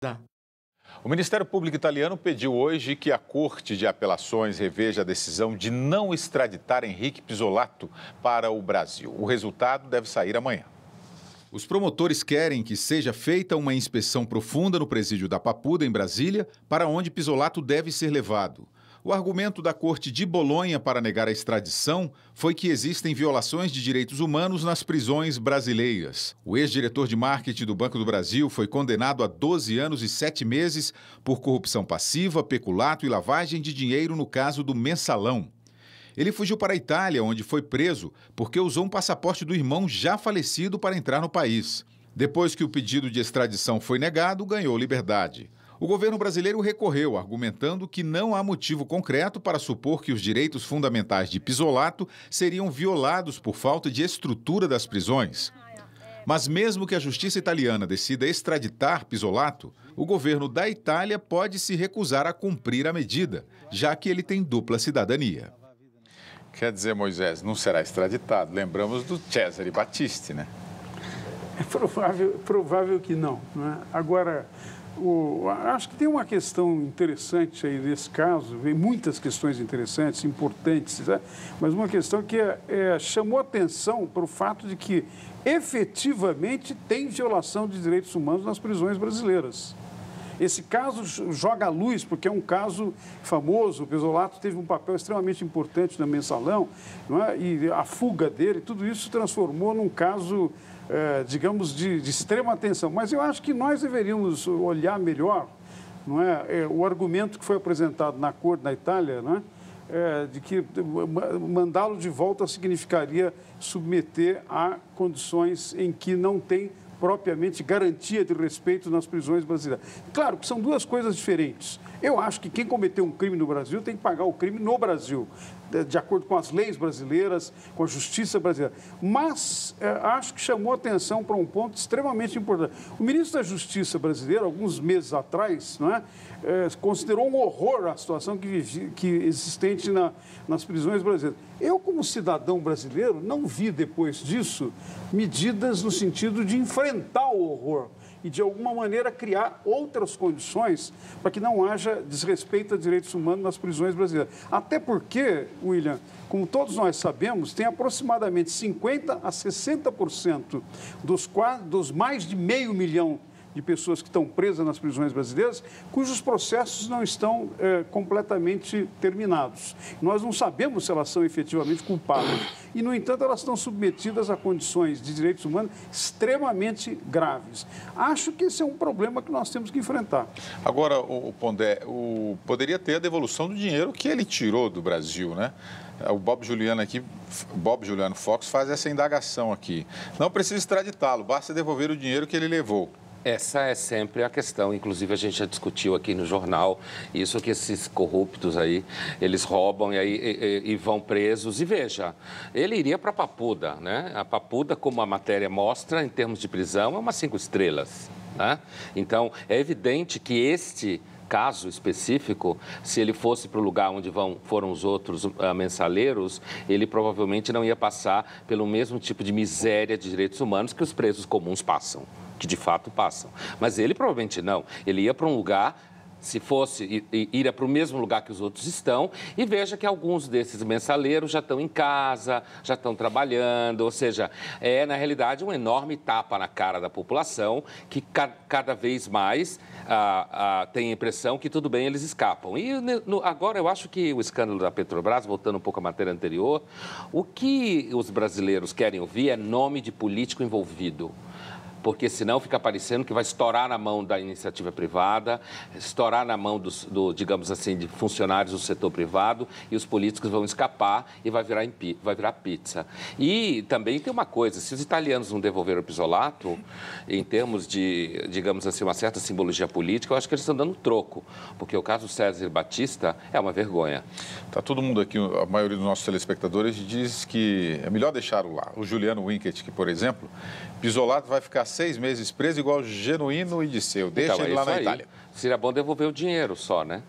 Dá. O Ministério Público italiano pediu hoje que a Corte de Apelações reveja a decisão de não extraditar Henrique Pizzolatto para o Brasil. O resultado deve sair amanhã. Os promotores querem que seja feita uma inspeção profunda no presídio da Papuda, em Brasília, para onde Pizzolatto deve ser levado. O argumento da Corte de Bolonha para negar a extradição foi que existem violações de direitos humanos nas prisões brasileiras. O ex-diretor de marketing do Banco do Brasil foi condenado a 12 anos e 7 meses por corrupção passiva, peculato e lavagem de dinheiro no caso do Mensalão. Ele fugiu para a Itália, onde foi preso porque usou um passaporte do irmão já falecido para entrar no país. Depois que o pedido de extradição foi negado, ganhou liberdade. O governo brasileiro recorreu, argumentando que não há motivo concreto para supor que os direitos fundamentais de Pizzolatto seriam violados por falta de estrutura das prisões. Mas mesmo que a justiça italiana decida extraditar Pizzolatto, o governo da Itália pode se recusar a cumprir a medida, já que ele tem dupla cidadania. Quer dizer, Moisés, não será extraditado. Lembramos do Cesare Battisti, né? É provável que não, né? Agora, acho que tem uma questão interessante aí nesse caso, vem muitas questões interessantes, importantes, né? Mas uma questão que chamou atenção para o fato de que efetivamente tem violação de direitos humanos nas prisões brasileiras. Esse caso joga à luz, porque é um caso famoso, o Pizzolatto teve um papel extremamente importante no Mensalão, não é? E a fuga dele, tudo isso se transformou num caso, digamos, de extrema atenção. Mas eu acho que nós deveríamos olhar melhor, não é? O argumento que foi apresentado na Corte na Itália, não é? De que mandá-lo de volta significaria submeter a condições em que não tem propriamente garantia de respeito nas prisões brasileiras. Claro que são duas coisas diferentes. Eu acho que quem cometeu um crime no Brasil tem que pagar o crime no Brasil, de acordo com as leis brasileiras, com a justiça brasileira. Mas acho que chamou atenção para um ponto extremamente importante. O ministro da Justiça brasileiro, alguns meses atrás, não é, considerou um horror a situação que existente nas prisões brasileiras. Eu, como cidadão brasileiro, não vi depois disso medidas no sentido de enfrentar o horror e, de alguma maneira, criar outras condições para que não haja desrespeito a direitos humanos nas prisões brasileiras. Até porque, William, como todos nós sabemos, tem aproximadamente 50% a 60% dos mais de 500 mil de pessoas que estão presas nas prisões brasileiras, cujos processos não estão completamente terminados. Nós não sabemos se elas são efetivamente culpadas. E, no entanto, elas estão submetidas a condições de direitos humanos extremamente graves. Acho que esse é um problema que nós temos que enfrentar. Agora, o Pondé, poderia ter a devolução do dinheiro que ele tirou do Brasil, né? O Bob Juliano Fox faz essa indagação aqui. Não precisa extraditá-lo, basta devolver o dinheiro que ele levou. Essa é sempre a questão, inclusive a gente já discutiu aqui no jornal, isso que esses corruptos aí, eles roubam e vão presos. E veja, ele iria para a Papuda, né? A Papuda, como a matéria mostra, em termos de prisão, é umas 5 estrelas, né? Então, é evidente que este caso específico, se ele fosse para o lugar onde foram os outros mensaleiros, ele provavelmente não ia passar pelo mesmo tipo de miséria de direitos humanos que os presos comuns passam, que de fato passam. Mas ele provavelmente não. Ele ia para um lugar, se fosse, iria para o mesmo lugar que os outros estão, e veja que alguns desses mensaleiros já estão em casa, já estão trabalhando, ou seja, é na realidade um enorme tapa na cara da população que cada vez mais tem a impressão que tudo bem, eles escapam. E agora eu acho que o escândalo da Petrobras, voltando um pouco à matéria anterior, o que os brasileiros querem ouvir é nome de político envolvido. Porque senão fica parecendo que vai estourar na mão da iniciativa privada, estourar na mão digamos assim, de funcionários do setor privado, e os políticos vão escapar e vai virar pizza. E também tem uma coisa, se os italianos não devolveram o Pizzolatto, em termos de, digamos assim, uma certa simbologia política, eu acho que eles estão dando troco, porque o caso Cesare Battisti é uma vergonha. Tá todo mundo aqui, a maioria dos nossos telespectadores diz que é melhor deixá-lo lá. O Juliano Winket, que, por exemplo, Pizzolatto vai ficar 6 meses preso igual Genuíno e Disseu. Deixa ele lá na Itália. Seria bom devolver o dinheiro só, né?